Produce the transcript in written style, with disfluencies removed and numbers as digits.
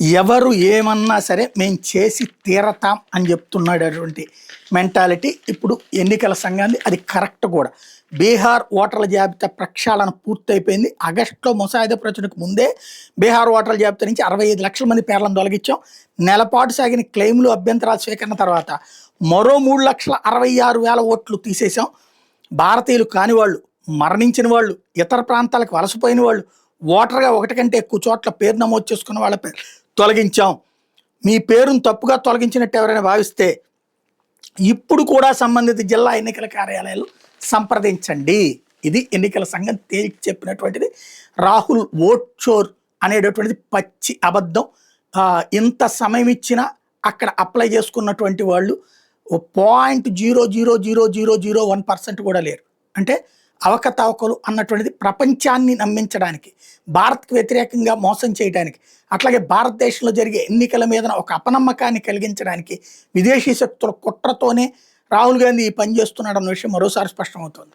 ఎవరు ఏమన్నా సరే మేము చేసి తీరతాం అని చెప్తున్నాడటువంటి మెంటాలిటీ ఇప్పుడు ఎన్నికల సంఘాన్ని. అది కరెక్ట్ కూడా. బీహార్ ఓటర్ల జాబితా ప్రక్షాళన పూర్తయిపోయింది. ఆగస్టులో ముసాయిదా ప్రచురణకు ముందే బీహార్ ఓటర్ల జాబితా నుంచి 65 లక్షల మంది పేర్లను తొలగించాం. నెలపాటు సాగిన క్లెయిమ్లు అభ్యంతరాల స్వీకరణ తర్వాత మరో 3,66,000 ఓట్లు తీసేసాం. భారతీయులు కాని వాళ్ళు, మరణించిన వాళ్ళు, ఇతర ప్రాంతాలకు వలసపోయిన వాళ్ళు, ఓటర్గా ఒకటి కంటే ఎక్కువ చోట్ల పేరు నమోదు చేసుకున్న వాళ్ళ పేరు తొలగించాం. మీ పేరును తప్పుగా తొలగించినట్టు ఎవరైనా భావిస్తే ఇప్పుడు కూడా సంబంధిత జిల్లా ఎన్నికల కార్యాలయాలు సంప్రదించండి. ఇది ఎన్నికల సంఘం తేల్చి చెప్పినటువంటిది. రాహుల్ ఓట్ చోర్ అనేటటువంటిది పచ్చి అబద్ధం. ఇంత సమయం ఇచ్చినా అక్కడ అప్లై చేసుకున్నటువంటి వాళ్ళు 0.00001% కూడా లేరు. అంటే అవకతవకలు అన్నటువంటిది ప్రపంచాన్ని నమ్మించడానికి, భారత్కు వ్యతిరేకంగా మోసం చేయడానికి, అట్లాగే భారతదేశంలో జరిగే ఎన్నికల మీద ఒక అపనమ్మకాన్ని కలిగించడానికి విదేశీ శక్తుల కుట్రతోనే రాహుల్ గాంధీ ఈ పని చేస్తున్నాడు అన్న విషయం మరోసారి స్పష్టమవుతోంది.